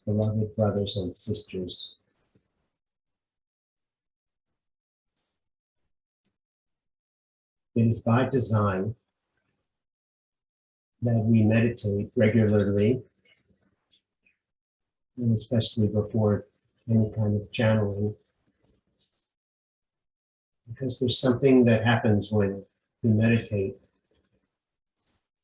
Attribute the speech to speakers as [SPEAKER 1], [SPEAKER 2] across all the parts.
[SPEAKER 1] beloved brothers and sisters. It is by design that we meditate regularly, and especially before any kind of channeling, because there's something that happens when we meditate.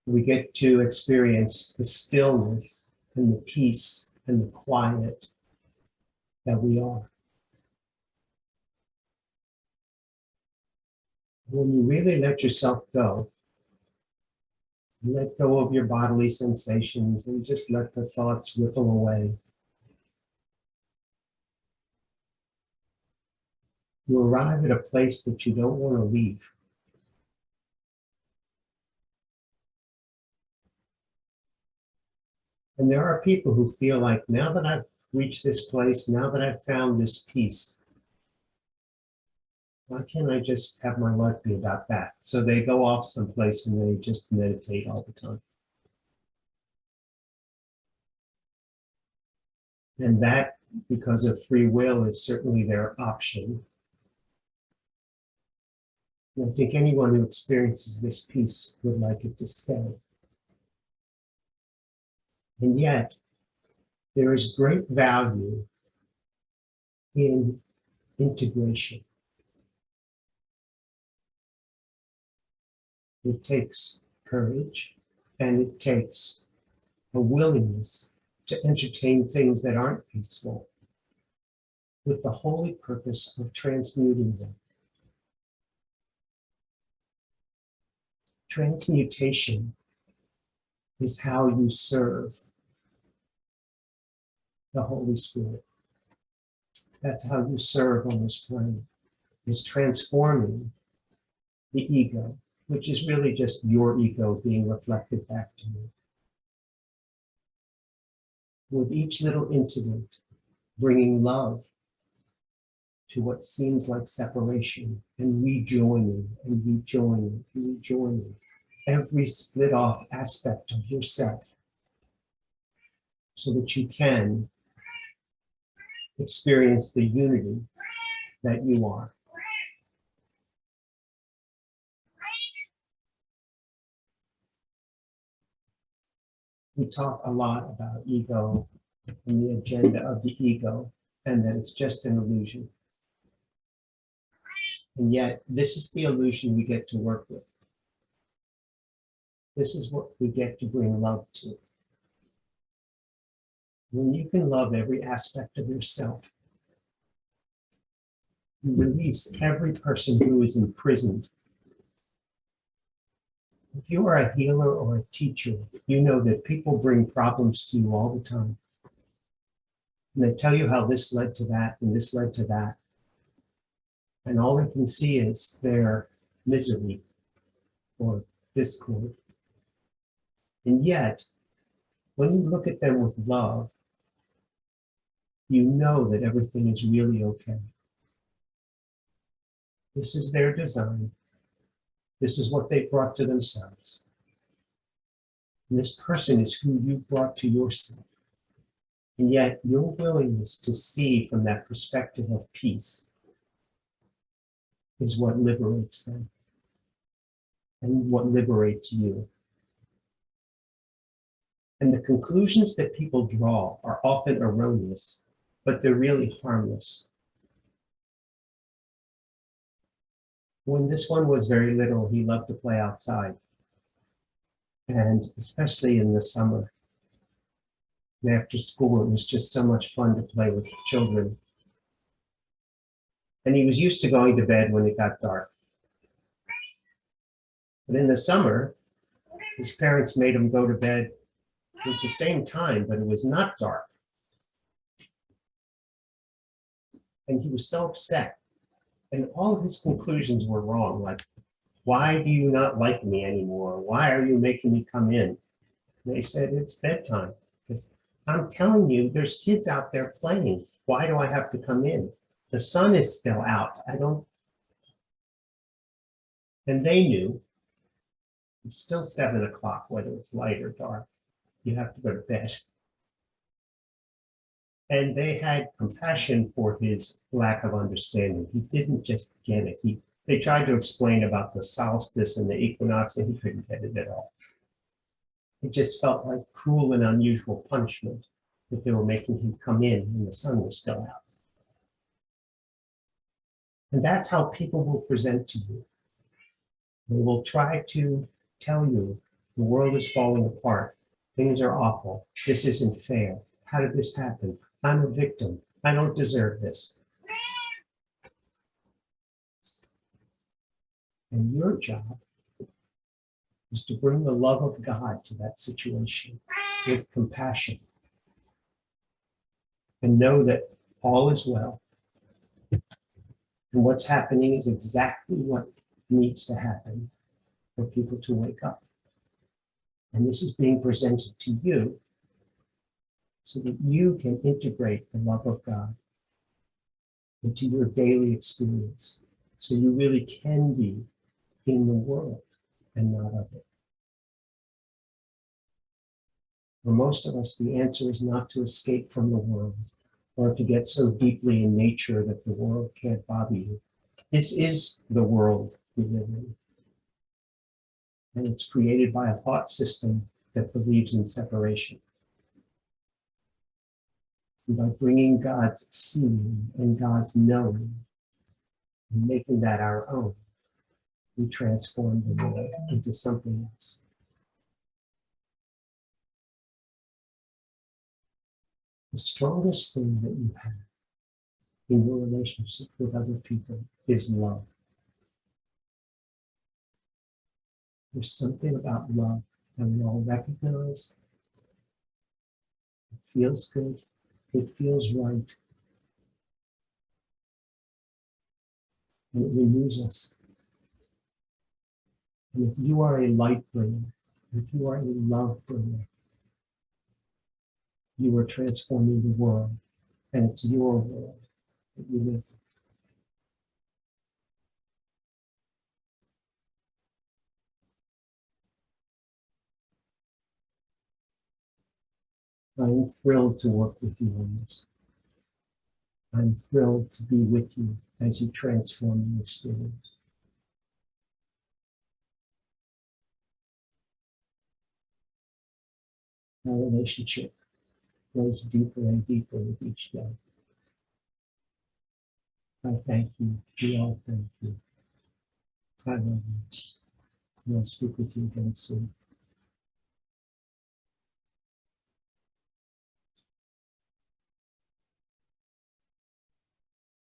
[SPEAKER 1] We get to experience the stillness and the peace and the quiet that we are. When you really let yourself go, you let go of your bodily sensations and just let the thoughts ripple away, you arrive at a place that you don't want to leave. And there are people who feel like, now that I've reached this place, now that I've found this peace, why can't I just have my life be about that? So they go off someplace and they just meditate all the time. And that, because of free will, is certainly their option. And I think anyone who experiences this peace would like it to stay. And yet, there is great value in integration. It takes courage, and it takes a willingness to entertain things that aren't peaceful with the holy purpose of transmuting them. Transmutation is how you serve the Holy Spirit. That's how you serve on this plane, is transforming the ego, which is really just your ego being reflected back to you. With each little incident, bringing love to what seems like separation, and rejoining, and rejoining, and rejoining every split off aspect of yourself so that you can experience the unity that you are. We talk a lot about ego and the agenda of the ego, and that it's just an illusion. And yet, this is the illusion we get to work with. This is what we get to bring love to. When you can love every aspect of yourself, you release every person who is imprisoned. If you are a healer or a teacher, you know that people bring problems to you all the time. And they tell you how this led to that and this led to that. And all they can see is their misery or discord. And yet, when you look at them with love, you know that everything is really okay. This is their design. This is what they brought to themselves. And this person is who you brought to yourself. And yet, your willingness to see from that perspective of peace is what liberates them and what liberates you. And the conclusions that people draw are often erroneous, but they're really harmless. When this one was very little, he loved to play outside, and especially in the summer. And after school, it was just so much fun to play with children. And he was used to going to bed when it got dark. But in the summer, his parents made him go to bed. It was the same time, but it was not dark. And he was so upset. And all of his conclusions were wrong. Like, why do you not like me anymore? Why are you making me come in? And they said, it's bedtime. Because I'm telling you, there's kids out there playing. Why do I have to come in? The sun is still out. I don't. And they knew it's still 7 o'clock, whether it's light or dark. You have to go to bed. And they had compassion for his lack of understanding. He didn't just get it. They tried to explain about the solstice and the equinox, and he couldn't get it at all. It just felt like cruel and unusual punishment that they were making him come in when the sun was still out. And that's how people will present to you. They will try to tell you the world is falling apart. Things are awful. This isn't fair. How did this happen? I'm a victim. I don't deserve this. And your job is to bring the love of God to that situation with compassion and know that all is well. And what's happening is exactly what needs to happen for people to wake up. And this is being presented to you so that you can integrate the love of God into your daily experience. So you really can be in the world and not of it. For most of us, the answer is not to escape from the world or to get so deeply in nature that the world can't bother you. This is the world we live in. And it's created by a thought system that believes in separation. And by bringing God's seeing and God's knowing and making that our own, we transform the world into something else. The strongest thing that you have in your relationship with other people is love. There's something about love that we all recognize. It feels good. It feels right. And it renews us. And if you are a light bringer, if you are a love bringer, you are transforming the world, and it's your world that you live in. I am thrilled to work with you on this. I'm thrilled to be with you as you transform your experience. Our relationship grows deeper and deeper with each day. I thank you. We all thank you. I love you. I'll speak with you again soon.